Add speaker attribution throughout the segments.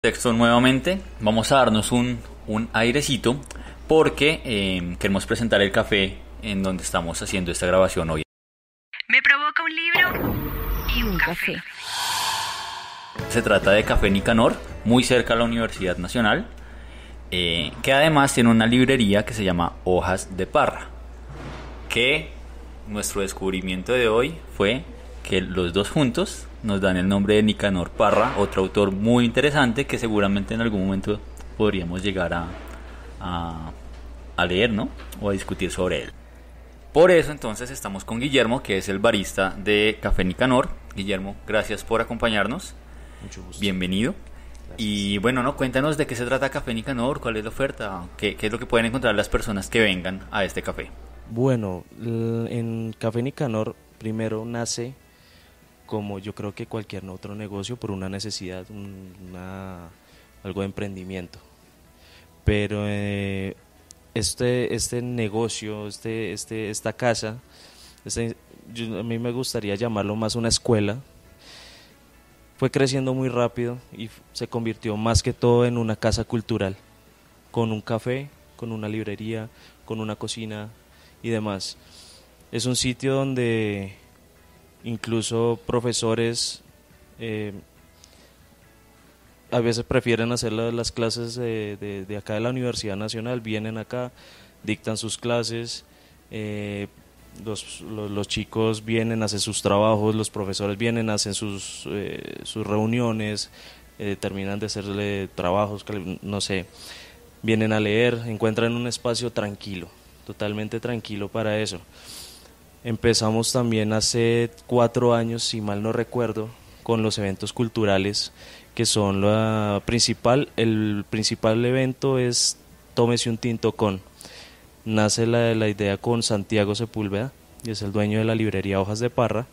Speaker 1: Texto nuevamente, vamos a darnos un airecito porque queremos presentar el café en donde estamos haciendo esta grabación hoy.
Speaker 2: Me provoca un libro y un café.
Speaker 1: Se trata de Café Nicanor, muy cerca a la Universidad Nacional, que además tiene una librería que se llama Hojas de Parra, que nuestro descubrimiento de hoy fue que los dos juntos nos dan el nombre de Nicanor Parra, otro autor muy interesante que seguramente en algún momento podríamos llegar a leer, ¿no? O a discutir sobre él. Por eso entonces estamos con Guillermo, que es el barista de Café Nicanor. Guillermo, gracias por acompañarnos.
Speaker 3: Mucho gusto.
Speaker 1: Bienvenido.
Speaker 3: Gracias.
Speaker 1: Y bueno, ¿no? Cuéntanos de qué se trata Café Nicanor, cuál es la oferta, qué es lo que pueden encontrar las personas que vengan a este café.
Speaker 3: Bueno, en Café Nicanor primero nace, como yo creo que cualquier otro negocio, por una necesidad, algo de emprendimiento. Pero este negocio, esta casa, a mí me gustaría llamarlo más una escuela. Fue creciendo muy rápido y se convirtió más que todo en una casa cultural, con un café, con una librería, con una cocina y demás. Es un sitio donde incluso profesores a veces prefieren hacer las clases de acá de la Universidad Nacional, vienen acá, dictan sus clases, los chicos vienen, hacen sus trabajos, los profesores vienen, hacen sus reuniones, terminan de hacerle trabajos, no sé, vienen a leer, encuentran un espacio tranquilo, totalmente tranquilo para eso. Empezamos también hace 4 años, si mal no recuerdo, con los eventos culturales, que son el principal evento es Tómese un tinto con. Nace la idea con Santiago Sepúlveda, y es el dueño de la librería Hojas de Parra,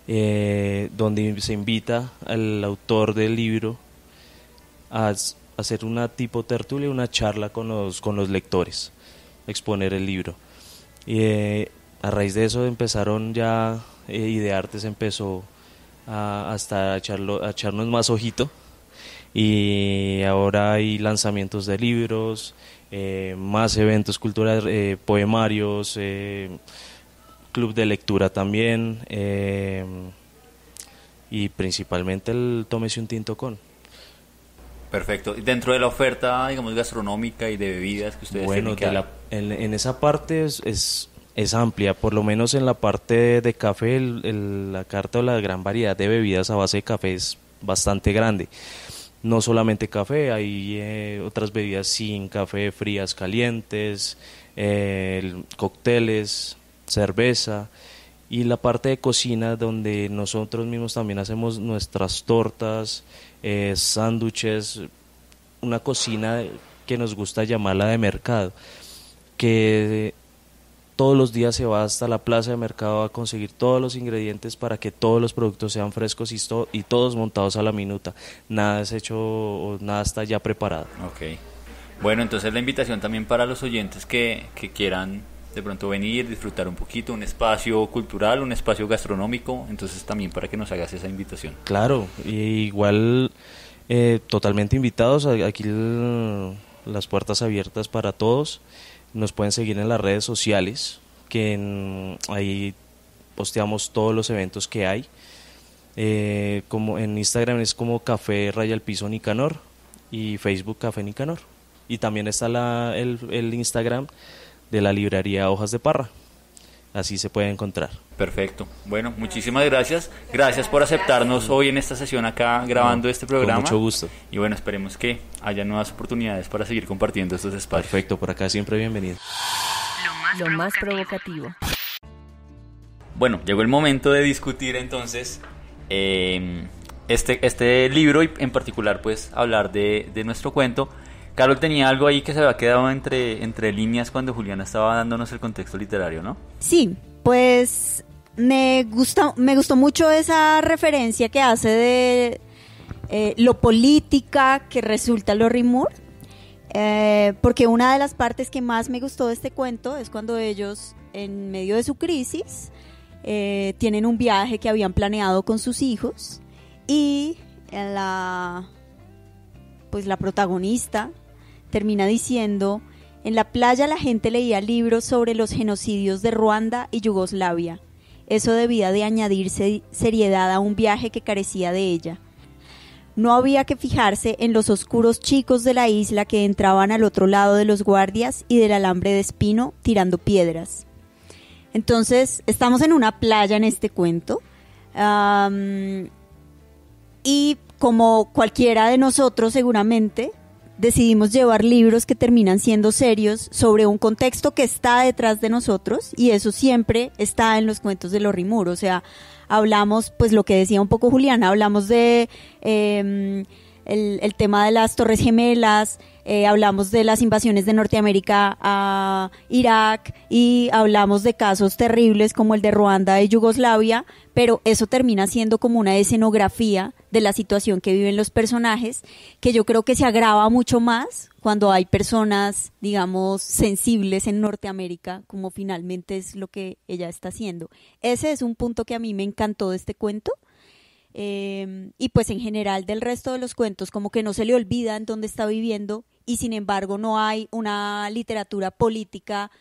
Speaker 3: donde se invita al autor del libro a hacer una tipo tertulia, una charla con los lectores, exponer el libro. Y a raíz de eso empezaron ya, Ideartes empezó hasta a echarnos más ojito, y ahora hay lanzamientos de libros, más eventos culturales, poemarios, club de lectura también, y principalmente el Tómese un tinto con.
Speaker 1: Perfecto. Dentro de la oferta, digamos, gastronómica y de bebidas que ustedes
Speaker 3: Bueno,
Speaker 1: tienen
Speaker 3: en esa parte es amplia, por lo menos en la parte de café, la carta o la gran variedad de bebidas a base de café es bastante grande. No solamente café, hay otras bebidas sin café, frías, calientes, cócteles, cerveza, y la parte de cocina donde nosotros mismos también hacemos nuestras tortas, sándwiches, una cocina que nos gusta llamarla de mercado, que todos los días se va hasta la plaza de mercado a conseguir todos los ingredientes para que todos los productos sean frescos y todos montados a la minuta. Nada es hecho o nada está ya preparado.
Speaker 1: Ok. Bueno, entonces la invitación también para los oyentes que quieran de pronto venir, disfrutar un poquito, un espacio cultural, un espacio gastronómico, entonces también para que nos hagas esa invitación.
Speaker 3: Claro, y igual totalmente invitados, aquí las puertas abiertas para todos. Nos pueden seguir en las redes sociales, que ahí posteamos todos los eventos que hay. Como en Instagram es como Café Raya al Piso Nicanor, y Facebook Café Nicanor. Y también está el Instagram de la librería Hojas de Parra. Así se puede encontrar.
Speaker 1: Perfecto. Bueno, muchísimas gracias. Gracias por aceptarnos hoy en esta sesión acá grabando este programa.
Speaker 3: Con mucho gusto.
Speaker 1: Y bueno, esperemos que haya nuevas oportunidades para seguir compartiendo estos espacios.
Speaker 3: Perfecto, por acá siempre bienvenido.
Speaker 2: Lo más provocativo.
Speaker 1: Bueno, llegó el momento de discutir entonces este libro y en particular pues hablar de nuestro cuento. Carol tenía algo ahí que se había quedado entre líneas cuando Juliana estaba dándonos el contexto literario, ¿no?
Speaker 4: Sí, pues me gustó mucho esa referencia que hace de lo política que resulta Lorrie Moore, porque una de las partes que más me gustó de este cuento es cuando ellos, en medio de su crisis, tienen un viaje que habían planeado con sus hijos, y pues la protagonista, termina diciendo: en la playa la gente leía libros sobre los genocidios de Ruanda y Yugoslavia. Eso debía de añadir seriedad a un viaje que carecía de ella. No había que fijarse en los oscuros chicos de la isla que entraban al otro lado de los guardias y del alambre de espino tirando piedras. Entonces, estamos en una playa en este cuento. Y como cualquiera de nosotros seguramente, decidimos llevar libros que terminan siendo serios sobre un contexto que está detrás de nosotros, y eso siempre está en los cuentos de Lorrie Moore. O sea, hablamos, pues lo que decía un poco Juliana, hablamos de el tema de las Torres Gemelas, hablamos de las invasiones de Norteamérica a Irak, y hablamos de casos terribles como el de Ruanda y Yugoslavia, pero eso termina siendo como una escenografía de la situación que viven los personajes, que yo creo que se agrava mucho más cuando hay personas, digamos, sensibles en Norteamérica, como finalmente es lo que ella está haciendo. Ese es un punto que a mí me encantó de este cuento. Y pues en general del resto de los cuentos, como que no se le olvida en dónde está viviendo, y sin embargo no hay una literatura política,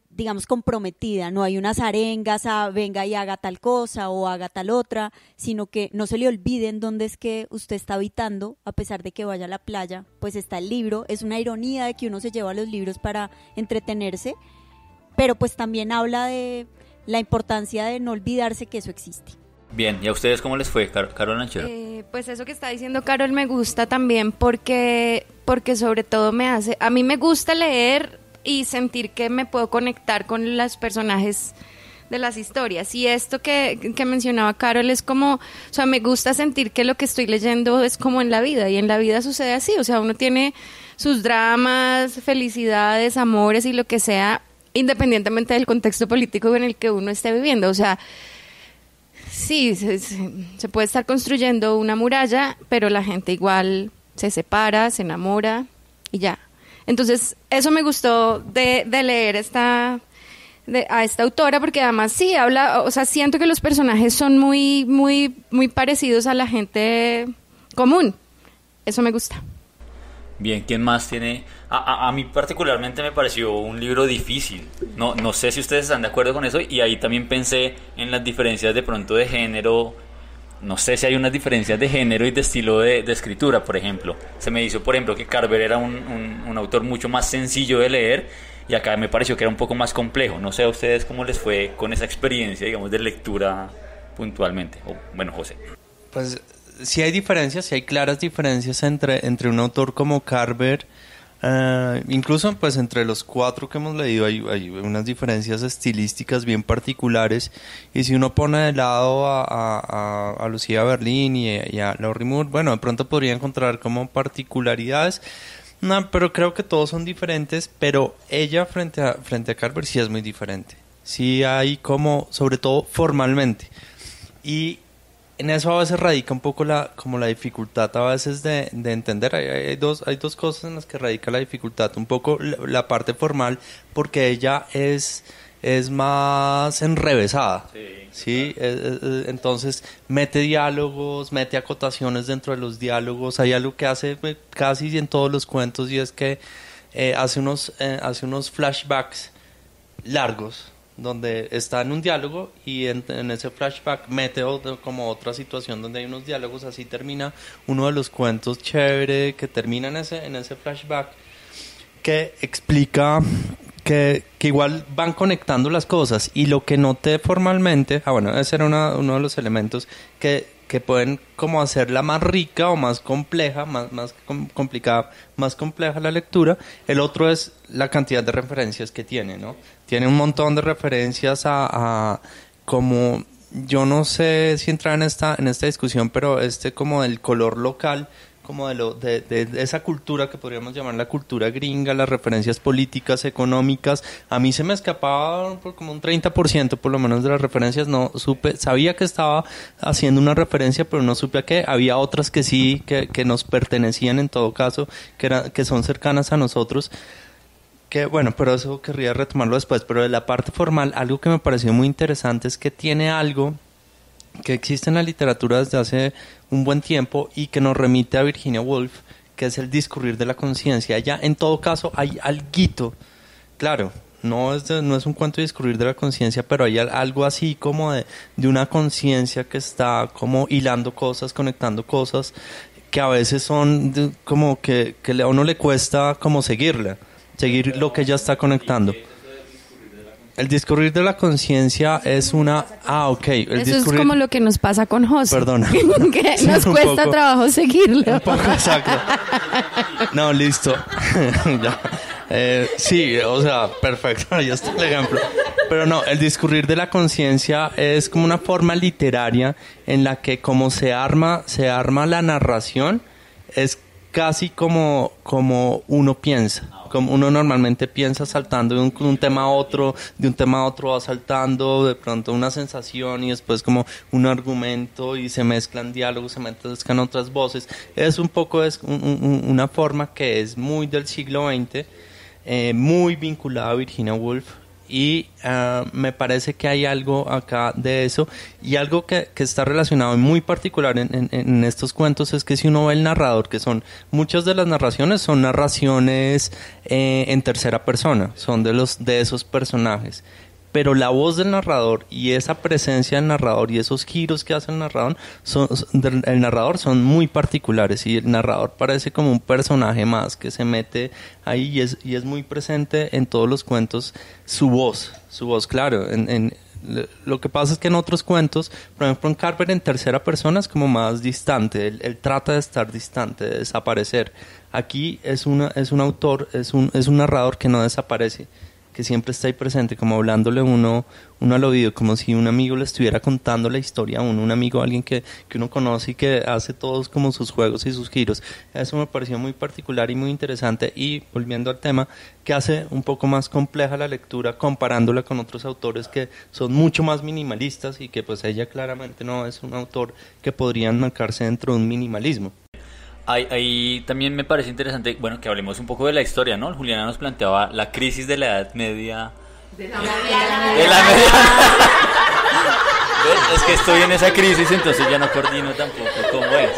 Speaker 4: digamos, comprometida, no hay unas arengas a venga y haga tal cosa o haga tal otra, sino que no se le olvide en dónde es que usted está habitando, a pesar de que vaya a la playa. Pues está el libro, es una ironía de que uno se lleva los libros para entretenerse, pero pues también habla de la importancia de no olvidarse que eso existe.
Speaker 1: Bien, ¿y a ustedes cómo les fue, Carol Lanchero?
Speaker 5: Pues eso que está diciendo Carol me gusta también porque sobre todo a mí me gusta leer y sentir que me puedo conectar con los personajes de las historias, y esto que mencionaba Carol es como, o sea, me gusta sentir que lo que estoy leyendo es como en la vida, y en la vida sucede así, o sea, uno tiene sus dramas, felicidades, amores y lo que sea, independientemente del contexto político en el que uno esté viviendo. O sea, sí, se puede estar construyendo una muralla, pero la gente igual se separa, se enamora y ya. Entonces, eso me gustó de leer a esta autora, porque además sí habla, o sea, siento que los personajes son muy, muy, muy parecidos a la gente común. Eso me gusta.
Speaker 1: Bien, ¿quién más tiene? A mí particularmente me pareció un libro difícil. No sé si ustedes están de acuerdo con eso, y ahí también pensé en las diferencias de pronto de género. No sé si hay unas diferencias de género y de estilo de escritura, por ejemplo. Se me hizo, por ejemplo, que Carver era un autor mucho más sencillo de leer, y acá me pareció que era un poco más complejo. No sé a ustedes cómo les fue con esa experiencia, digamos, de lectura puntualmente. Bueno, José.
Speaker 6: Pues sí hay diferencias, sí hay claras diferencias entre un autor como Carver. Incluso pues entre los cuatro que hemos leído hay unas diferencias estilísticas bien particulares, y si uno pone de lado a Lucía Berlín y a Lorrie Moore, bueno, de pronto podría encontrar como particularidades. No, pero creo que todos son diferentes, pero ella frente a Carver sí es muy diferente. Sí hay como, sobre todo formalmente, y en eso a veces radica un poco la dificultad a veces de entender. Hay dos cosas en las que radica la dificultad. Un poco la parte formal, porque ella es más enrevesada. Sí. Entonces mete diálogos, mete acotaciones dentro de los diálogos. Hay algo que hace casi en todos los cuentos, y es que hace unos flashbacks largos, donde está en un diálogo, y en ese flashback mete como otra situación donde hay unos diálogos. Así termina uno de los cuentos chévere, que termina en ese flashback, que explica que igual van conectando las cosas, y lo que noté formalmente, bueno, ese era uno de los elementos que pueden como hacerla más rica o más compleja, más complicada, más compleja la lectura. El otro es la cantidad de referencias que tiene, ¿no? Tiene un montón de referencias a como, yo no sé si entrar en esta discusión, pero como del color local, como de esa cultura que podríamos llamar la cultura gringa, las referencias políticas, económicas. A mí se me escapaba por como un 30% por lo menos de las referencias. No supe, sabía que estaba haciendo una referencia, pero no supe a qué. Había otras que sí, que nos pertenecían en todo caso, que son cercanas a nosotros. Que bueno, pero eso querría retomarlo después. Pero de la parte formal, algo que me pareció muy interesante es que tiene algo que existe en la literatura desde hace un buen tiempo, y que nos remite a Virginia Woolf, que es el discurrir de la conciencia. Ya en todo caso hay alguito, claro, no es un cuento de discurrir de la conciencia, pero hay algo así como de una conciencia que está como hilando cosas, conectando cosas, que a veces son como que a uno le cuesta como seguir lo que ella está conectando. El discurrir de la conciencia es una... ok.
Speaker 5: Eso es como lo que nos pasa con José.
Speaker 6: Perdona.
Speaker 5: Que
Speaker 6: Sí,
Speaker 5: nos
Speaker 6: un
Speaker 5: cuesta
Speaker 6: poco.
Speaker 5: trabajo seguirlo.
Speaker 6: Un poco, exacto. No, listo. Ya. Sí, o sea, perfecto, ya está el ejemplo. Pero no, el discurrir de la conciencia es como una forma literaria en la que como se arma la narración, es casi como uno piensa. Como uno normalmente piensa saltando de un tema a otro, va saltando de pronto una sensación y después como un argumento y se mezclan diálogos, se mezclan otras voces. Es un poco una forma que es muy del siglo XX, muy vinculada a Virginia Woolf, y me parece que hay algo acá de eso, y algo que está relacionado y muy particular en estos cuentos es que si uno ve el narrador, que son muchas de las narraciones son narraciones en tercera persona, son de esos personajes, pero la voz del narrador y esa presencia del narrador y esos giros que hace el narrador son muy particulares, y el narrador parece como un personaje más que se mete ahí y es muy presente en todos los cuentos su voz, claro. Lo que pasa es que en otros cuentos, por ejemplo en Carver, en tercera persona es como más distante, él trata de estar distante, de desaparecer. Aquí es un autor, es un narrador que no desaparece, que siempre está ahí presente, como hablándole uno al oído, como si un amigo le estuviera contando la historia a uno, un amigo, alguien que uno conoce y que hace todos como sus juegos y sus giros. Eso me pareció muy particular y muy interesante, y volviendo al tema, que hace un poco más compleja la lectura comparándola con otros autores que son mucho más minimalistas, y que pues ella claramente no es un autor que podría enmarcarse dentro de un minimalismo.
Speaker 1: Ahí también me parece interesante, bueno, que hablemos un poco de la historia, ¿no? Juliana nos planteaba la crisis de la Edad Media. De la mediana. Es que estoy en esa crisis, entonces ya no coordino tampoco cómo es.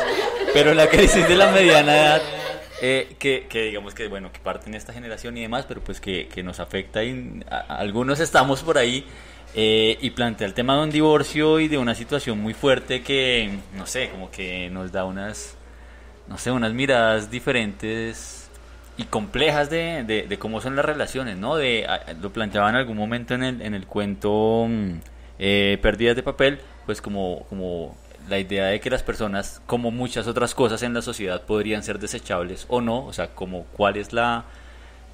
Speaker 1: Pero la crisis de la mediana edad, que digamos que, bueno, que parte en esta generación y demás, pero pues que nos afecta, y algunos estamos por ahí. Y plantea el tema de un divorcio y de una situación muy fuerte que, no sé, como que nos da unas miradas diferentes y complejas de cómo son las relaciones, ¿no? Lo planteaba en algún momento en el cuento Pérdidas de papel, pues como la idea de que las personas, como muchas otras cosas en la sociedad, podrían ser desechables o no, o sea, como cuál es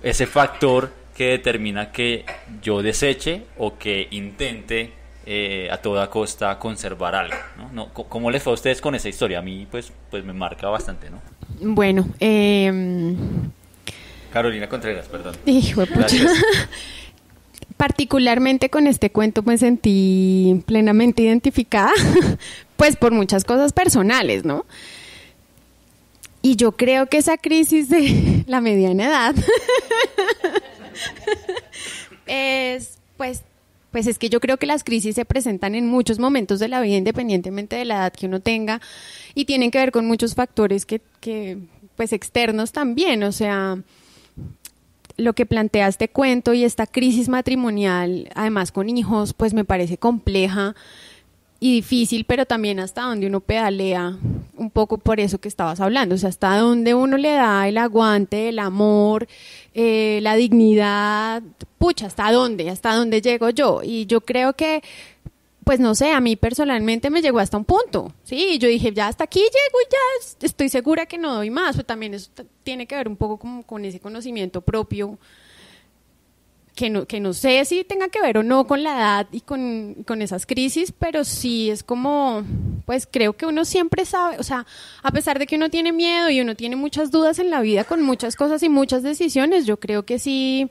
Speaker 1: ese factor que determina que yo deseche o que intente a toda costa conservar algo, ¿no? ¿Cómo les fue a ustedes con esa historia? A mí pues me marca bastante, ¿no?
Speaker 5: Bueno,
Speaker 1: Carolina Contreras, perdón.
Speaker 5: Hijo de pucha.
Speaker 1: Gracias.
Speaker 5: Particularmente con este cuento me sentí plenamente identificada, pues por muchas cosas personales, ¿no? Y yo creo que esa crisis de la mediana edad pues es que yo creo que las crisis se presentan en muchos momentos de la vida, independientemente de la edad que uno tenga, y tienen que ver con muchos factores que pues externos también. O sea, lo que plantea este cuento y esta crisis matrimonial, además con hijos, pues me parece compleja y difícil, pero también hasta donde uno pedalea, un poco por eso que estabas hablando, o sea, hasta donde uno le da el aguante, el amor, la dignidad, pucha, hasta dónde llego yo. Y yo creo que, pues no sé, a mí personalmente me llegó hasta un punto, sí, yo dije, ya hasta aquí llego y ya estoy segura que no doy más, pero también eso tiene que ver un poco como con ese conocimiento propio, que no sé si tenga que ver o no con la edad y con esas crisis, pero sí es como, pues creo que uno siempre sabe, o sea, a pesar de que uno tiene miedo y uno tiene muchas dudas en la vida con muchas cosas y muchas decisiones, yo creo que sí,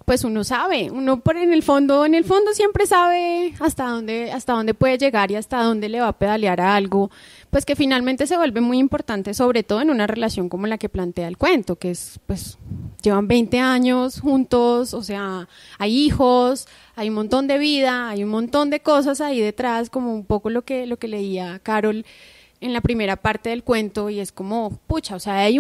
Speaker 5: pues uno sabe, uno en el fondo siempre sabe hasta dónde puede llegar y hasta dónde le va a pedalear a algo, pues que finalmente se vuelve muy importante, sobre todo en una relación como la que plantea el cuento, que es, pues, llevan 20 años juntos, o sea, hay hijos, hay un montón de vida, hay un montón de cosas ahí detrás, como un poco lo que leía Carol en la primera parte del cuento, y es como, pucha, o sea, hay